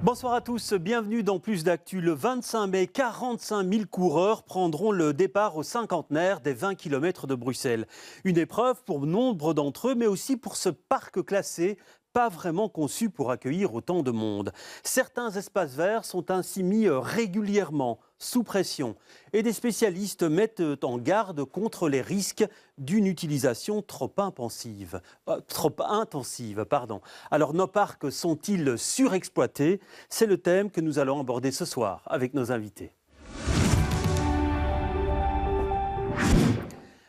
Bonsoir à tous, bienvenue dans Plus d'Actu. Le 25 mai, 45 000 coureurs prendront le départ au cinquantenaire des 20 km de Bruxelles. Une épreuve pour nombre d'entre eux, mais aussi pour ce parc classé, pas vraiment conçu pour accueillir autant de monde. Certains espaces verts sont ainsi mis régulièrement sous pression et des spécialistes mettent en garde contre les risques d'une utilisation trop intensive. Alors nos parcs sont-ils surexploités? C'est le thème que nous allons aborder ce soir avec nos invités.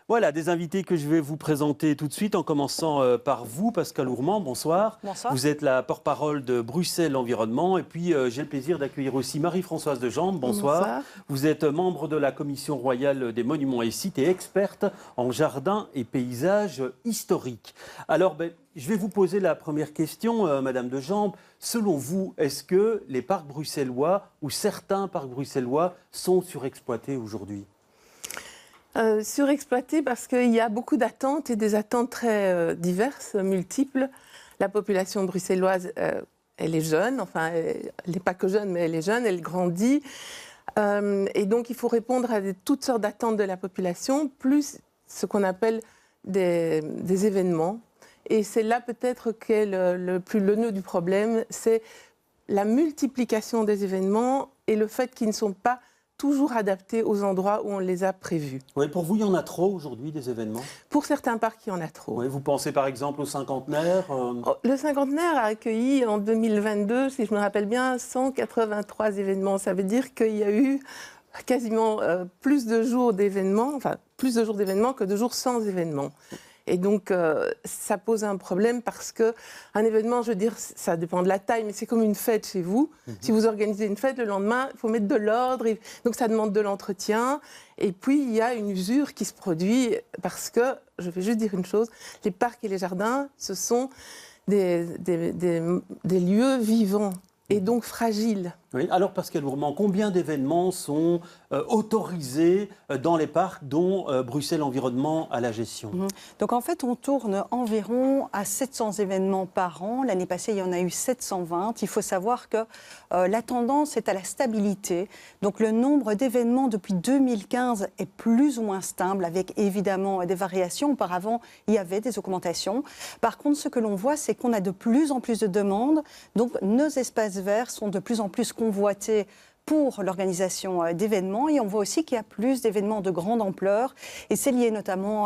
Voilà, des invités que je vais vous présenter tout de suite, en commençant par vous, Pascale Ourmand, bonsoir. Bonsoir. Vous êtes la porte-parole de Bruxelles Environnement. Et puis, j'ai le plaisir d'accueillir aussi Marie-Françoise Dejambes, bonsoir. Bonsoir. Vous êtes membre de la Commission royale des monuments et sites et experte en jardins et paysages historiques. Alors, je vais vous poser la première question, Madame Dejambes. Selon vous, est-ce que les parcs bruxellois ou certains parcs bruxellois sont surexploités aujourd'hui ? Surexploité parce qu'il y a beaucoup d'attentes et des attentes très diverses, multiples. La population bruxelloise, elle est jeune, enfin, elle n'est pas que jeune, mais elle est jeune, elle grandit. Et donc, il faut répondre à toutes sortes d'attentes de la population, plus ce qu'on appelle des événements. Et c'est là peut-être qu'est le nœud du problème, c'est la multiplication des événements et le fait qu'ils ne sont pas toujours adaptés aux endroits où on les a prévus. Oui, pour vous, il y en a trop aujourd'hui, des événements ? Pour certains parcs, il y en a trop. Oui, vous pensez par exemple au cinquantenaire Le cinquantenaire a accueilli en 2022, si je me rappelle bien, 183 événements. Ça veut dire qu'il y a eu quasiment plus de jours d'événements que de jours sans événements. Et donc, ça pose un problème parce qu'un événement, je veux dire, ça dépend de la taille, mais c'est comme une fête chez vous. Si vous organisez une fête, le lendemain, il faut mettre de l'ordre. Donc, ça demande de l'entretien. Et puis, il y a une usure qui se produit parce que, je vais juste dire une chose, les parcs et les jardins, ce sont des lieux vivants et donc fragiles. Oui. Alors, Pascale Ourmand, combien d'événements sont autorisés dans les parcs dont Bruxelles Environnement a la gestion ? Donc en fait, on tourne environ à 700 événements par an. L'année passée, il y en a eu 720. Il faut savoir que la tendance est à la stabilité. Donc le nombre d'événements depuis 2015 est plus ou moins stable, avec évidemment des variations. Auparavant, il y avait des augmentations. Par contre, ce que l'on voit, c'est qu'on a de plus en plus de demandes. Donc nos espaces verts sont de plus en plus convoités pour l'organisation d'événements, et on voit aussi qu'il y a plus d'événements de grande ampleur, et c'est lié notamment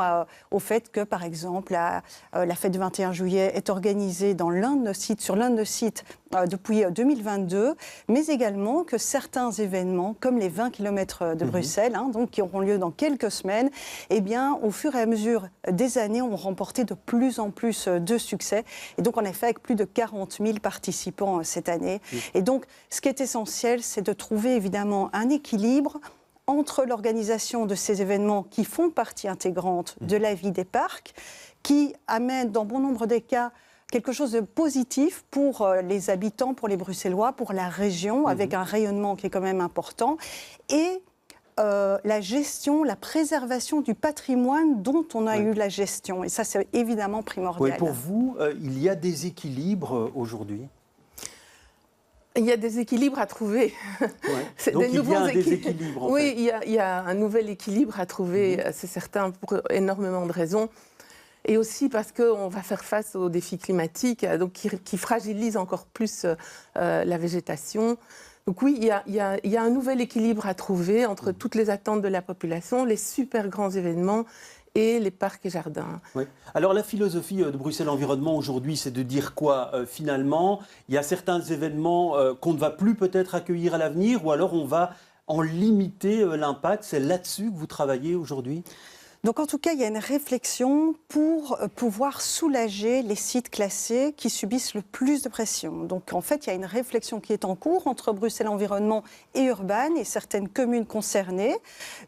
au fait que, par exemple, la fête du 21 juillet est organisée sur l'un de nos sites depuis 2022, mais également que certains événements, comme les 20 km de Bruxelles, donc qui auront lieu dans quelques semaines, eh bien, au fur et à mesure des années, ont remporté de plus en plus de succès, et donc en effet avec plus de 40 000 participants cette année. Et donc, ce qui est essentiel, c'est de trouver évidemment un équilibre entre l'organisation de ces événements qui font partie intégrante de la vie des parcs, qui amènent dans bon nombre des cas quelque chose de positif pour les habitants, pour les Bruxellois, pour la région, avec un rayonnement qui est quand même important, et la gestion, la préservation du patrimoine dont on a eu la gestion. Et ça, c'est évidemment primordial. Oui, pour vous, il y a des équilibres aujourd'hui ? Il y a des équilibres à trouver. Ouais. Donc il y a un déséquilibre. Oui, il y a un nouvel équilibre à trouver, c'est certain, pour énormément de raisons. Et aussi parce qu'on va faire face aux défis climatiques donc qui fragilisent encore plus la végétation. Donc oui, il y a un nouvel équilibre à trouver entre toutes les attentes de la population, les super grands événements et les parcs et jardins. Oui. Alors la philosophie de Bruxelles Environnement aujourd'hui, c'est de dire quoi finalement ? Il y a certains événements qu'on ne va plus peut-être accueillir à l'avenir, ou alors on va en limiter l'impact. C'est là-dessus que vous travaillez aujourd'hui ? Donc en tout cas, il y a une réflexion pour pouvoir soulager les sites classés qui subissent le plus de pression. Donc en fait, il y a une réflexion qui est en cours entre Bruxelles Environnement et Urban et certaines communes concernées.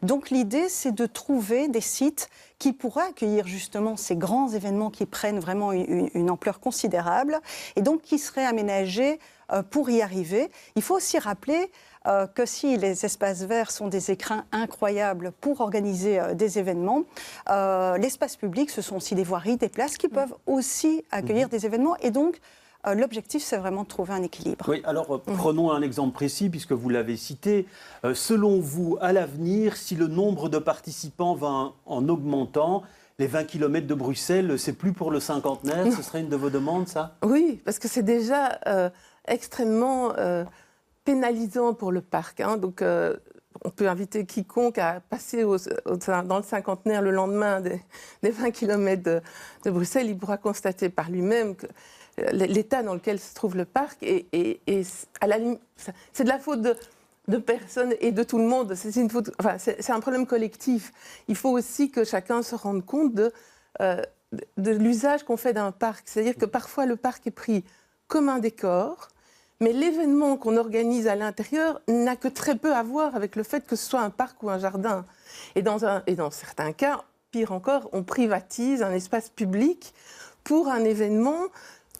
Donc l'idée, c'est de trouver des sites qui pourraient accueillir justement ces grands événements qui prennent vraiment une ampleur considérable et donc qui seraient aménagés pour y arriver. Il faut aussi rappeler que si les espaces verts sont des écrins incroyables pour organiser des événements, l'espace public, ce sont aussi des voiries, des places qui peuvent aussi accueillir des événements. Et donc, l'objectif, c'est vraiment de trouver un équilibre. Oui, alors prenons un exemple précis, puisque vous l'avez cité. Selon vous, à l'avenir, si le nombre de participants va en augmentant, les 20 km de Bruxelles, c'est plus pour le cinquantenaire? Ce serait une de vos demandes, ça? Oui, parce que c'est déjà extrêmement pénalisant pour le parc. Hein. Donc, on peut inviter quiconque à passer dans le cinquantenaire le lendemain des 20 km de Bruxelles. Il pourra constater par lui-même que l'état dans lequel se trouve le parc est à la limite, c'est de la faute de personnes et de tout le monde. C'est un problème collectif. Il faut aussi que chacun se rende compte de l'usage qu'on fait d'un parc. C'est-à-dire que parfois le parc est pris comme un décor, mais l'événement qu'on organise à l'intérieur n'a que très peu à voir avec le fait que ce soit un parc ou un jardin. Et dans certains cas, pire encore, on privatise un espace public pour un événement.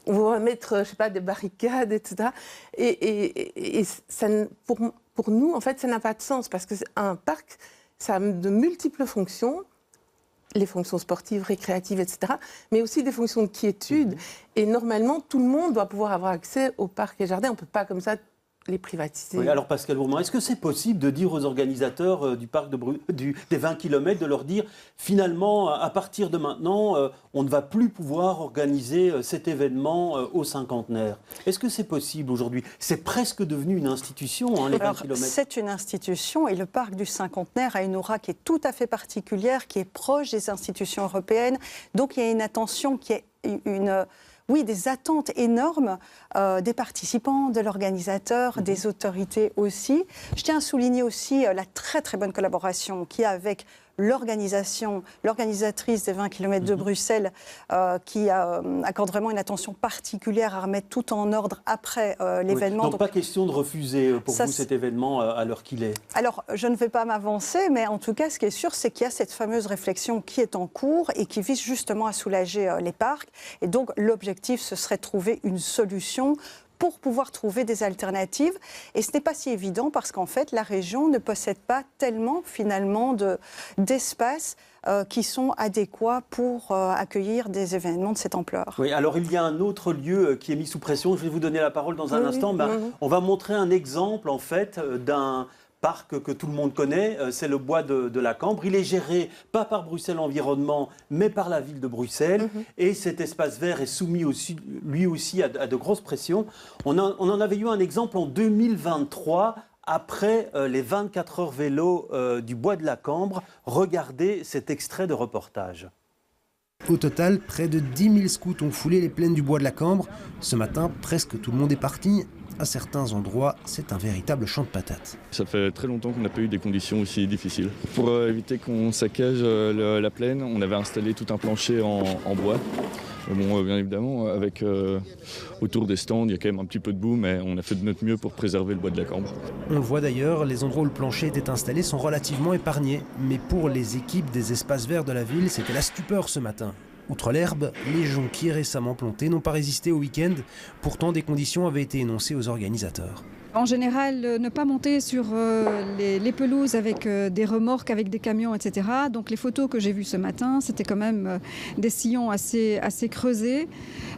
On va mettre, je sais pas, des barricades, etc. Et ça, pour nous, en fait, ça n'a pas de sens parce qu'un parc, ça a de multiples fonctions. Les fonctions sportives, récréatives, etc., mais aussi des fonctions de quiétude. Et normalement, tout le monde doit pouvoir avoir accès aux parcs et jardins. On ne peut pas comme ça les privatiser. Oui, alors Pascal Bourgmont, est-ce que c'est possible de dire aux organisateurs du parc des 20 km, de leur dire finalement, à partir de maintenant, on ne va plus pouvoir organiser cet événement au cinquantenaire? Est-ce que c'est possible aujourd'hui? C'est presque devenu une institution, hein, les 20 km. C'est une institution et le parc du cinquantenaire a une aura qui est tout à fait particulière, qui est proche des institutions européennes. Donc il y a une attention qui est des attentes énormes des participants, de l'organisateur, des autorités aussi. Je tiens à souligner aussi la très très bonne collaboration qu'il y a avec l'organisatrice des 20 km de Bruxelles, qui accorde vraiment une attention particulière à remettre tout en ordre après l'événement. Donc pas question de refuser pour vous cet événement à l'heure qu'il est? Alors, je ne vais pas m'avancer, mais en tout cas, ce qui est sûr, c'est qu'il y a cette fameuse réflexion qui est en cours et qui vise justement à soulager les parcs. Et donc, l'objectif, ce serait de trouver une solution pour pouvoir trouver des alternatives. Et ce n'est pas si évident parce qu'en fait, la région ne possède pas tellement, finalement, d'espaces qui sont adéquats pour accueillir des événements de cette ampleur. Oui, alors il y a un autre lieu qui est mis sous pression. Je vais vous donner la parole dans un instant. On va montrer un exemple, en fait, d'un parc que tout le monde connaît, c'est le bois de la Cambre. Il est géré pas par Bruxelles Environnement, mais par la ville de Bruxelles. Et cet espace vert est soumis aussi, lui aussi à de grosses pressions. On en avait eu un exemple en 2023, après les 24 heures vélo du bois de la Cambre. Regardez cet extrait de reportage. Au total, près de 10 000 scouts ont foulé les plaines du bois de la Cambre. Ce matin, presque tout le monde est parti. À certains endroits, c'est un véritable champ de patates. Ça fait très longtemps qu'on n'a pas eu des conditions aussi difficiles. Pour éviter qu'on saccage la plaine, on avait installé tout un plancher en bois. Bon, bien évidemment, autour des stands, il y a quand même un petit peu de boue, mais on a fait de notre mieux pour préserver le bois de la Cambre. On le voit d'ailleurs, les endroits où le plancher était installé sont relativement épargnés. Mais pour les équipes des espaces verts de la ville, c'était la stupeur ce matin. Outre l'herbe, les jonquiers récemment plantés n'ont pas résisté au week-end. Pourtant, des conditions avaient été énoncées aux organisateurs. En général, ne pas monter sur les pelouses avec des remorques, avec des camions, etc. Donc les photos que j'ai vues ce matin, c'était quand même des sillons assez creusés.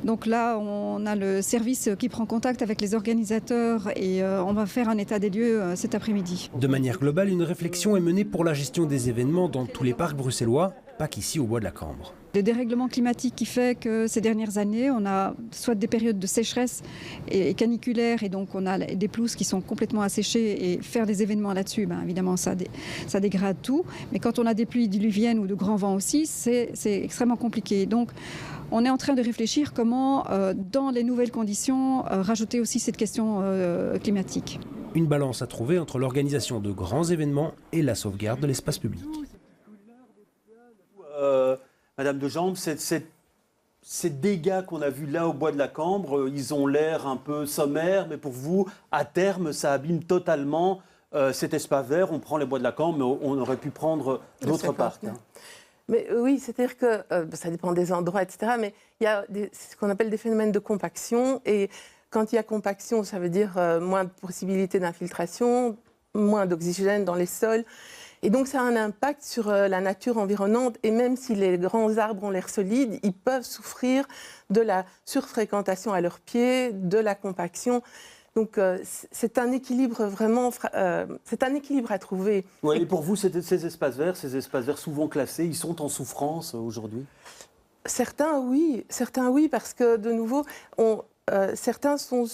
Donc là, on a le service qui prend contact avec les organisateurs et on va faire un état des lieux cet après-midi. De manière globale, une réflexion est menée pour la gestion des événements dans tous les parcs bruxellois, pas qu'ici au bois de la Cambre. Le dérèglement climatique qui fait que ces dernières années, on a soit des périodes de sécheresse et caniculaires, et donc on a des pelouses qui sont complètement asséchées, et faire des événements là-dessus, évidemment, ça dégrade tout. Mais quand on a des pluies diluviennes ou de grands vents aussi, c'est extrêmement compliqué. Donc on est en train de réfléchir comment, dans les nouvelles conditions, rajouter aussi cette question climatique. Une balance à trouver entre l'organisation de grands événements et la sauvegarde de l'espace public. Madame de Jambes, ces dégâts qu'on a vus là au bois de la Cambre, ils ont l'air un peu sommaires, mais pour vous, à terme, ça abîme totalement cet espace vert. On prend les bois de la Cambre, mais on aurait pu prendre d'autres parcs. Hein. Mais oui, c'est-à-dire que ça dépend des endroits, etc. Mais il y a ce qu'on appelle des phénomènes de compaction. Et quand il y a compaction, ça veut dire moins de possibilités d'infiltration, moins d'oxygène dans les sols. Et donc ça a un impact sur la nature environnante, et même si les grands arbres ont l'air solides, ils peuvent souffrir de la surfréquentation à leurs pieds, de la compaction. Donc c'est un équilibre vraiment, c'est un équilibre à trouver. Ouais, et pour vous, ces espaces verts souvent classés, ils sont en souffrance aujourd'hui? Certains oui, parce que de nouveau, certains sont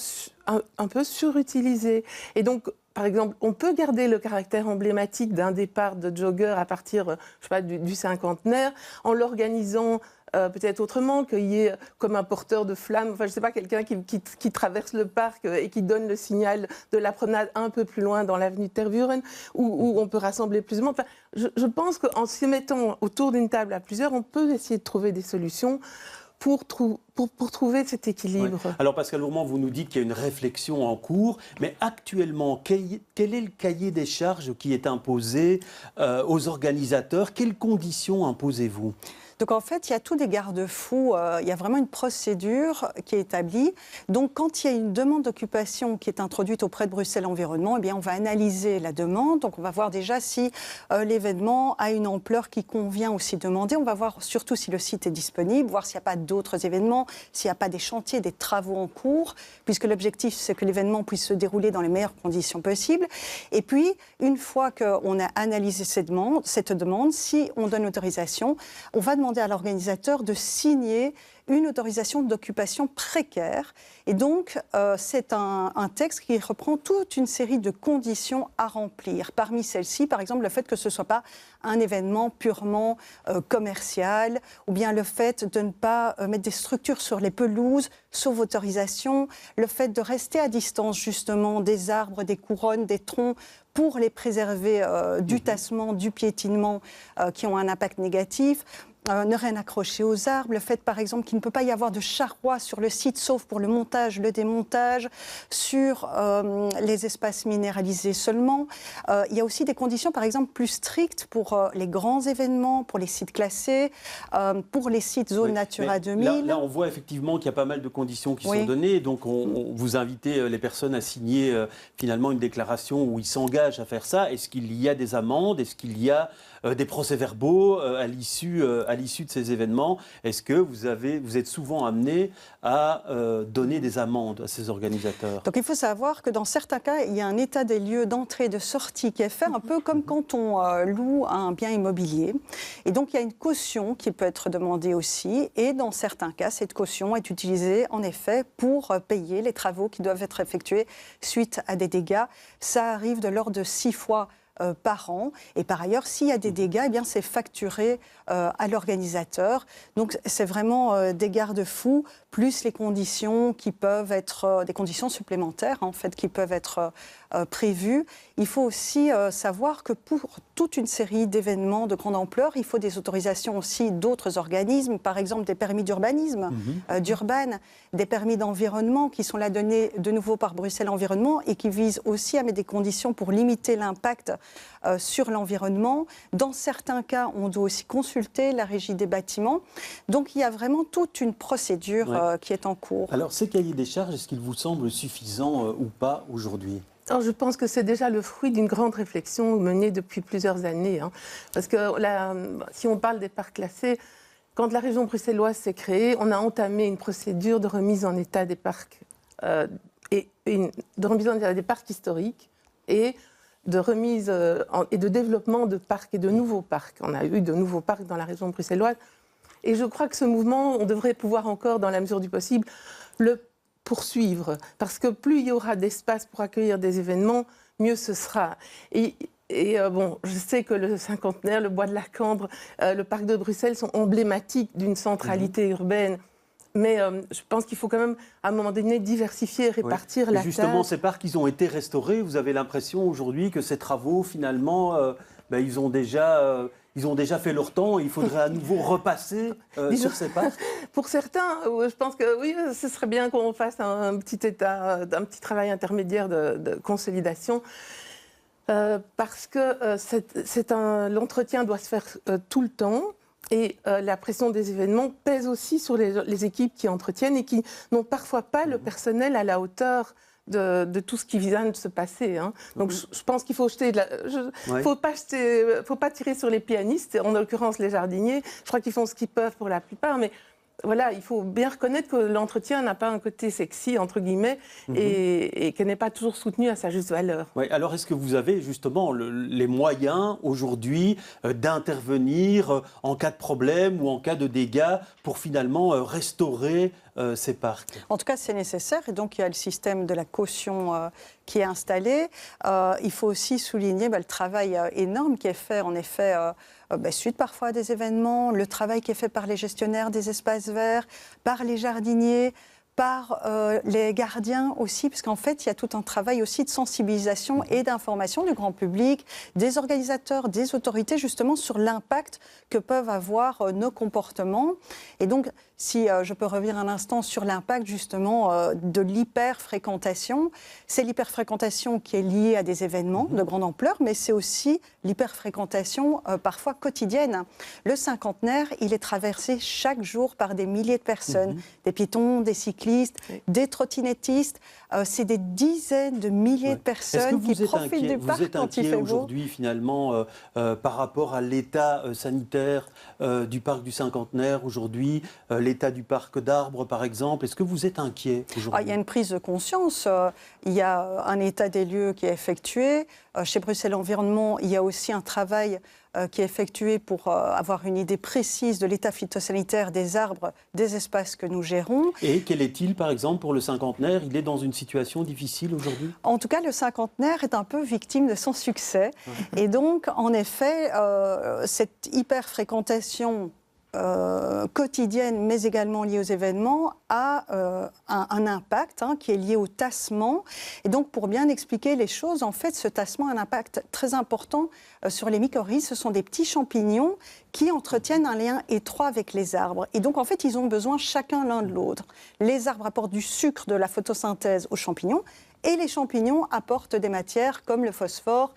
un peu surutilisés. Et donc, par exemple, on peut garder le caractère emblématique d'un départ de jogger à partir, je sais pas, du cinquantenaire, en l'organisant peut-être autrement, qu'il y ait comme un porteur de flammes, enfin je ne sais pas, quelqu'un qui traverse le parc et qui donne le signal de la promenade un peu plus loin dans l'avenue de Tervuren, où on peut rassembler plus de monde. Enfin, je pense qu'en se mettant autour d'une table à plusieurs, on peut essayer de trouver des solutions pour trouver cet équilibre. Ouais. Alors Pascal Lourmand, vous nous dites qu'il y a une réflexion en cours, mais actuellement, quel est le cahier des charges qui est imposé aux organisateurs? Quelles conditions imposez-vous? Donc en fait, il y a tous des garde-fous, il y a vraiment une procédure qui est établie. Donc quand il y a une demande d'occupation qui est introduite auprès de Bruxelles Environnement, eh bien, on va analyser la demande. Donc on va voir déjà si l'événement a une ampleur qui convient au site demandé. On va voir surtout si le site est disponible, voir s'il n'y a pas d'autres événements, s'il n'y a pas des chantiers, des travaux en cours, puisque l'objectif c'est que l'événement puisse se dérouler dans les meilleures conditions possibles. Et puis, une fois qu'on a analysé cette demande, si on donne l'autorisation, on va demander à l'organisateur de signer une autorisation d'occupation précaire. Et donc, c'est un texte qui reprend toute une série de conditions à remplir. Parmi celles-ci, par exemple, le fait que ce ne soit pas un événement purement commercial, ou bien le fait de ne pas mettre des structures sur les pelouses, sauf autorisation, le fait de rester à distance, justement, des arbres, des couronnes, des troncs, pour les préserver du tassement, du piétinement qui ont un impact négatif. Ne rien accrocher aux arbres, le fait par exemple qu'il ne peut pas y avoir de charroi sur le site sauf pour le montage, le démontage, sur les espaces minéralisés seulement. Il y a aussi des conditions par exemple plus strictes pour les grands événements, pour les sites classés, pour les sites zones Natura 2000. Là, on voit effectivement qu'il y a pas mal de conditions qui sont données, donc on vous invitez les personnes à signer finalement une déclaration où ils s'engagent à faire ça. Est-ce qu'il y a des amendes? Est-ce qu'il y a des procès-verbaux à l'issue de ces événements? Est-ce que vous êtes souvent amené à donner des amendes à ces organisateurs? Donc il faut savoir que dans certains cas, il y a un état des lieux d'entrée et de sortie qui est fait un peu comme quand on loue un bien immobilier. Et donc il y a une caution qui peut être demandée aussi. Et dans certains cas, cette caution est utilisée en effet pour payer les travaux qui doivent être effectués suite à des dégâts. Ça arrive de l'ordre de 6 fois par an. Et par ailleurs, s'il y a des dégâts, eh bien, c'est facturé à l'organisateur. Donc, c'est vraiment des garde-fous, plus les conditions qui peuvent être, des conditions supplémentaires, en fait, qui peuvent être prévues. Il faut aussi savoir que pour toute une série d'événements de grande ampleur, il faut des autorisations aussi d'autres organismes, par exemple des permis d'urbanisme, d'urbaine, des permis d'environnement qui sont là donnés de nouveau par Bruxelles Environnement et qui visent aussi à mettre des conditions pour limiter l'impact sur l'environnement. Dans certains cas, on doit aussi consulter la régie des bâtiments. Donc, il y a vraiment toute une procédure qui est en cours. Alors, ces cahiers des charges, est-ce qu'ils vous semblent suffisants ou pas aujourd'hui ? Alors, je pense que c'est déjà le fruit d'une grande réflexion menée depuis plusieurs années. Parce que si on parle des parcs classés, quand la région bruxelloise s'est créée, on a entamé une procédure de remise en état des parcs, de remise en état des parcs historiques et de remise et de développement de parcs et de nouveaux parcs. On a eu de nouveaux parcs dans la région bruxelloise. Et je crois que ce mouvement, on devrait pouvoir encore, dans la mesure du possible, le poursuivre. Parce que plus il y aura d'espace pour accueillir des événements, mieux ce sera. Et bon, je sais que le cinquantenaire, le bois de la Cambre, le parc de Bruxelles sont emblématiques d'une centralité urbaine. Mais je pense qu'il faut quand même, à un moment donné, diversifier, répartir la tâche. Justement, ces parcs, ils ont été restaurés. Vous avez l'impression aujourd'hui que ces travaux, finalement, ils ont déjà fait leur temps. Il faudrait à nouveau repasser sur ces parcs. Pour certains, je pense que oui, ce serait bien qu'on fasse un petit travail intermédiaire de consolidation. Parce que l'entretien doit se faire tout le temps. Et la pression des événements pèse aussi sur les équipes qui entretiennent et qui n'ont parfois pas le personnel à la hauteur de tout ce qui vient de se passer. Hein. Donc je pense qu'il faut faut pas tirer sur les pianistes, en l'occurrence les jardiniers. Je crois qu'ils font ce qu'ils peuvent pour la plupart, mais voilà, il faut bien reconnaître que l'entretien n'a pas un côté sexy, entre guillemets, et qu'elle n'est pas toujours soutenue à sa juste valeur. Oui, alors est-ce que vous avez justement les moyens aujourd'hui d'intervenir en cas de problème ou en cas de dégâts pour finalement restaurer ces parcs? En tout cas, c'est nécessaire, et donc il y a le système de la caution qui est installé. Il faut aussi souligner le travail énorme qui est fait, en effet, suite parfois à des événements, le travail qui est fait par les gestionnaires des espaces verts, par les jardiniers, par les gardiens aussi, parce qu'en fait, il y a tout un travail aussi de sensibilisation et d'information du grand public, des organisateurs, des autorités, justement, sur l'impact que peuvent avoir nos comportements. Et donc, si je peux revenir un instant sur l'impact, justement, de l'hyperfréquentation, c'est l'hyperfréquentation qui est liée à des événements de grande ampleur, mais c'est aussi l'hyperfréquentation parfois quotidienne. Le cinquantenaire, il est traversé chaque jour par des milliers de personnes, des piétons, des cyclistes, des trottinettistes. C'est des dizaines de milliers de personnes qui profitent du parc quand il fait beau. Aujourd'hui, finalement, par rapport à l'état sanitaire du parc du cinquantenaire aujourd'hui, l'état du parc d'Arbres, par exemple, est-ce que vous êtes inquiet aujourd'hui? Il y a une prise de conscience. Il y a un état des lieux qui est effectué. Chez Bruxelles Environnement, il y a aussi un travail qui est effectué pour avoir une idée précise de l'état phytosanitaire des arbres, des espaces que nous gérons. Et quel est-il, par exemple, pour le cinquantenaire? Il est dans une situation difficile aujourd'hui? En tout cas, le cinquantenaire est un peu victime de son succès. Et donc, en effet, cette hyper-fréquentation quotidienne, mais également liée aux événements, a un impact qui est lié au tassement. Et donc, pour bien expliquer les choses, en fait, ce tassement a un impact très important sur les mycorhizes. Ce sont des petits champignons qui entretiennent un lien étroit avec les arbres. Et donc, en fait, ils ont besoin chacun l'un de l'autre. Les arbres apportent du sucre de la photosynthèse aux champignons, et les champignons apportent des matières comme le phosphore,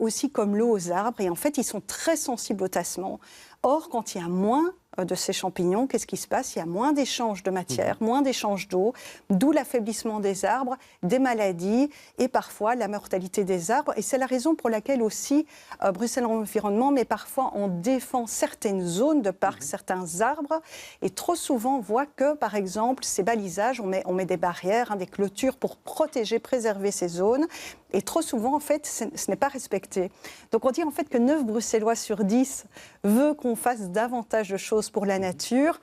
aussi comme l'eau aux arbres. Et en fait, ils sont très sensibles au tassement. Or, quand il y a moins de ces champignons, qu'est-ce qui se passe? Il y a moins d'échanges de matière, moins d'échanges d'eau, d'où l'affaiblissement des arbres, des maladies et parfois la mortalité des arbres. Et c'est la raison pour laquelle aussi Bruxelles Environnement, mais parfois on défend certaines zones de parc, certains arbres, et trop souvent on voit que, par exemple, ces balisages, on met des barrières, des clôtures pour protéger, préserver ces zones. Et trop souvent, en fait, ce n'est pas respecté. Donc on dit en fait que 9 Bruxellois sur 10 veut qu'on fasse davantage de choses pour la nature.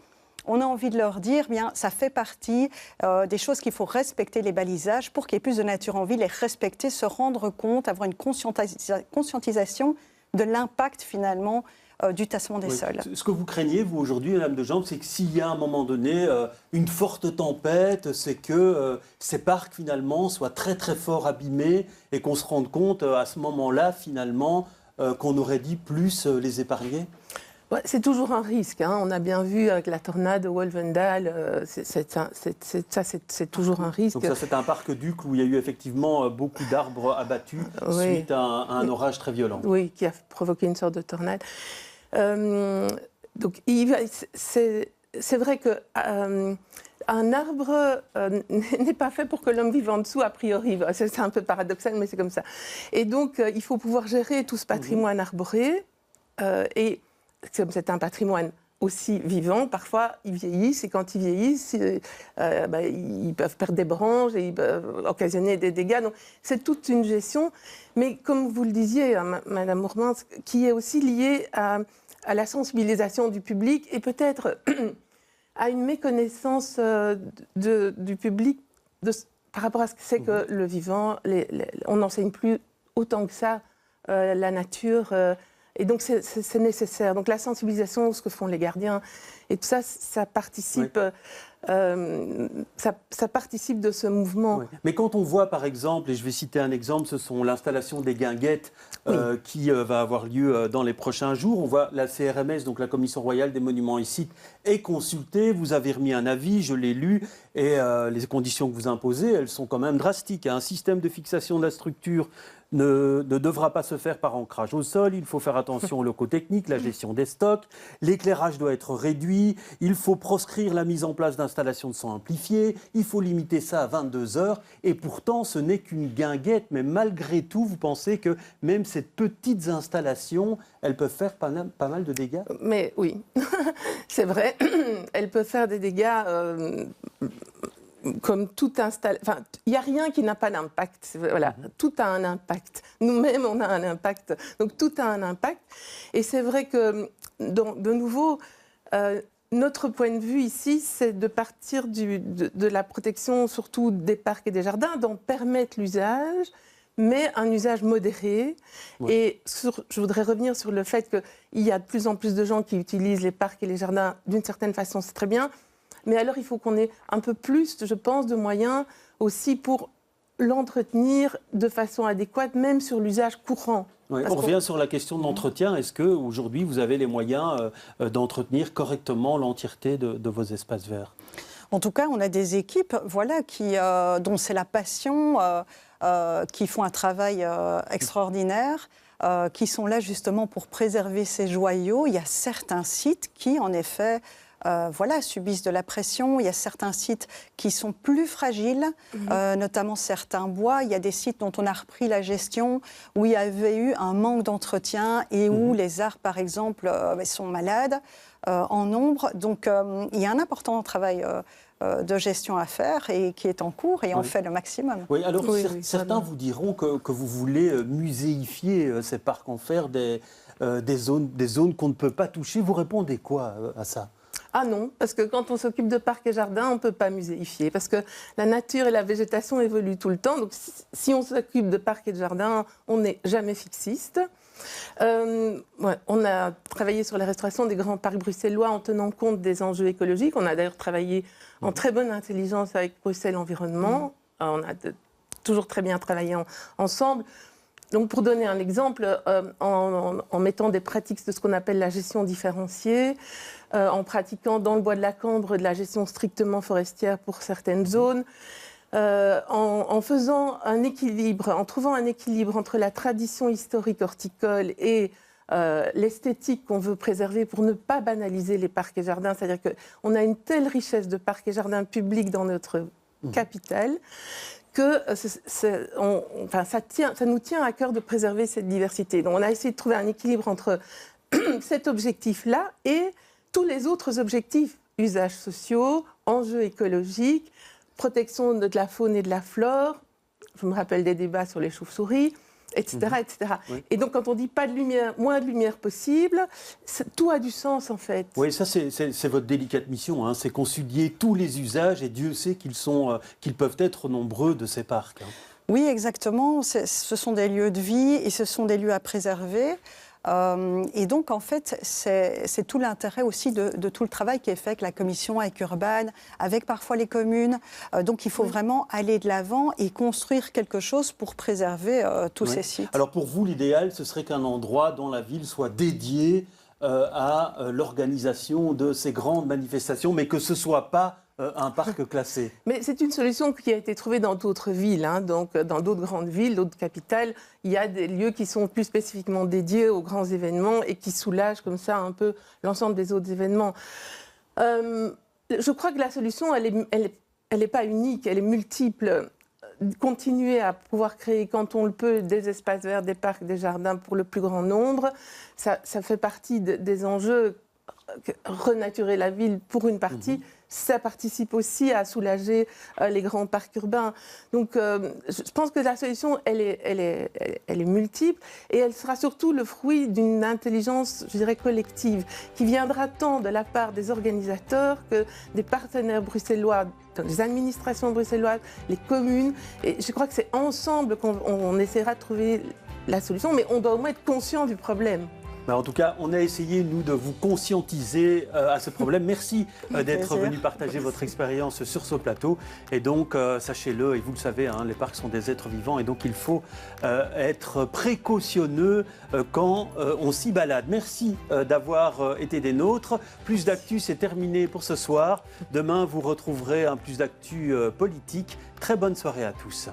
On a envie de leur dire, bien, ça fait partie des choses qu'il faut respecter les balisages pour qu'il y ait plus de nature en ville, et respecter, se rendre compte, avoir une conscientisation de l'impact finalement du tassement des sols. Ce que vous craignez, vous, aujourd'hui, Madame de Jambre, c'est que s'il y a à un moment donné une forte tempête, c'est que ces parcs, finalement, soient très, très fort abîmés et qu'on se rende compte, à ce moment-là, finalement, qu'on aurait dit plus les épargner? C'est toujours un risque. On a bien vu avec la tornade de Wolvendal, c'est toujours un risque. Donc ça, c'est un parc d'Uccle où il y a eu effectivement beaucoup d'arbres abattus suite à un orage très violent. Oui, qui a provoqué une sorte de tornade. Donc, c'est vrai qu'un arbre n'est pas fait pour que l'homme vive en dessous, a priori. C'est un peu paradoxal, mais c'est comme ça. Et donc, il faut pouvoir gérer tout ce patrimoine arboré. Et comme c'est un patrimoine aussi vivant, parfois ils vieillissent, et quand ils vieillissent, ils peuvent perdre des branches et ils peuvent occasionner des dégâts. Donc c'est toute une gestion, mais comme vous le disiez, Madame Mourmans, qui est aussi liée à la sensibilisation du public et peut-être à une méconnaissance du public par rapport à ce que c'est que le vivant. On n'enseigne plus autant que ça la nature. Et donc, c'est nécessaire. Donc, la sensibilisation, ce que font les gardiens, et tout ça, ça participe, ça participe de ce mouvement. Oui. Mais quand on voit, par exemple, et je vais citer un exemple, ce sont l'installation des guinguettes qui va avoir lieu dans les prochains jours. On voit la CRMS, donc la Commission royale des monuments et sites, est consultée. Vous avez remis un avis, je l'ai lu, et les conditions que vous imposez, elles sont quand même drastiques. Un système de fixation de la structure ne devra pas se faire par ancrage au sol. Il faut faire attention aux locaux techniques, la gestion des stocks. L'éclairage doit être réduit. Il faut proscrire la mise en place d'un installations sont amplifiées, il faut limiter ça à 22 heures, et pourtant ce n'est qu'une guinguette, mais malgré tout, vous pensez que même ces petites installations, elles peuvent faire pas mal de dégâts? Mais oui, c'est vrai, elles peuvent faire des dégâts comme tout installation. Enfin, il n'y a rien qui n'a pas d'impact. Voilà, tout a un impact. Nous-mêmes, on a un impact. Donc tout a un impact. Et c'est vrai que, de nouveau, notre point de vue ici, c'est de partir de la protection surtout des parcs et des jardins, d'en permettre l'usage, mais un usage modéré. Ouais. Et je voudrais revenir sur le fait qu'il y a de plus en plus de gens qui utilisent les parcs et les jardins d'une certaine façon, c'est très bien. Mais alors, il faut qu'on ait un peu plus, je pense, de moyens aussi pour l'entretenir de façon adéquate, même sur l'usage courant. Oui, on revient sur la question de l'entretien. Est-ce qu'aujourd'hui, vous avez les moyens d'entretenir correctement l'entièreté de vos espaces verts? En tout cas, on a des équipes dont c'est la passion, qui font un travail extraordinaire, qui sont là justement pour préserver ces joyaux. Il y a certains sites qui, en effet, subissent de la pression. Il y a certains sites qui sont plus fragiles, notamment certains bois. Il y a des sites dont on a repris la gestion, où il y avait eu un manque d'entretien et où les arbres, par exemple, sont malades en nombre. Donc, il y a un important travail de gestion à faire et qui est en cours et on fait le maximum. Oui, alors certains vous diront que vous voulez muséifier ces parcs en fer, des zones qu'on ne peut pas toucher. Vous répondez quoi à ça? Ah non, parce que quand on s'occupe de parcs et jardins, on ne peut pas muséifier, parce que la nature et la végétation évoluent tout le temps. Donc si on s'occupe de parcs et de jardins, on n'est jamais fixiste. On a travaillé sur la restauration des grands parcs bruxellois en tenant compte des enjeux écologiques. On a d'ailleurs travaillé en très bonne intelligence avec Bruxelles Environnement. On a toujours très bien travaillé ensemble. Donc, pour donner un exemple, en mettant des pratiques de ce qu'on appelle la gestion différenciée, en pratiquant dans le bois de la Cambre de la gestion strictement forestière pour certaines zones, en faisant un équilibre, en trouvant un équilibre entre la tradition historique horticole et l'esthétique qu'on veut préserver pour ne pas banaliser les parcs et jardins. C'est-à-dire qu'on a une telle richesse de parcs et jardins publics dans notre capitale que ça nous tient à cœur de préserver cette diversité. Donc on a essayé de trouver un équilibre entre cet objectif-là et tous les autres objectifs, usages sociaux, enjeux écologiques, protection de la faune et de la flore, je me rappelle des débats sur les chauves-souris, etc. etc. Oui. Et donc, quand on dit pas de lumière, moins de lumière possible, tout a du sens, en fait. Oui, ça, c'est votre délicate mission, hein, c'est concilier tous les usages, et Dieu sait qu'ils peuvent être nombreux de ces parcs. Hein. Oui, exactement. Ce sont des lieux de vie et ce sont des lieux à préserver. Et donc, en fait, c'est tout l'intérêt aussi de tout le travail qui est fait avec la commission, avec Urban, avec parfois les communes. Donc, il faut vraiment aller de l'avant et construire quelque chose pour préserver tous ces sites. Alors, pour vous, l'idéal, ce serait qu'un endroit dans la ville soit dédié à l'organisation de ces grandes manifestations, mais que ce ne soit pas un parc classé. Mais c'est une solution qui a été trouvée dans d'autres villes, hein. Donc dans d'autres grandes villes, d'autres capitales. Il y a des lieux qui sont plus spécifiquement dédiés aux grands événements et qui soulagent comme ça un peu l'ensemble des autres événements. Je crois que la solution, elle est pas unique, elle est multiple. Continuer à pouvoir créer, quand on le peut, des espaces verts, des parcs, des jardins pour le plus grand nombre, ça fait partie des enjeux. Renaturer la ville pour une partie, ça participe aussi à soulager les grands parcs urbains. Donc, je pense que la solution, elle est multiple et elle sera surtout le fruit d'une intelligence, je dirais, collective, qui viendra tant de la part des organisateurs que des partenaires bruxellois, les administrations bruxelloises, les communes. Et je crois que c'est ensemble qu'on essaiera de trouver la solution, mais on doit au moins être conscient du problème. En tout cas, on a essayé, nous, de vous conscientiser à ce problème. Merci d'être venu partager votre expérience sur ce plateau. Et donc, sachez-le, et vous le savez, hein, les parcs sont des êtres vivants et donc il faut être précautionneux quand on s'y balade. Merci d'avoir été des nôtres. Plus d'actu, c'est terminé pour ce soir. Demain, vous retrouverez un plus d'actu politique. Très bonne soirée à tous.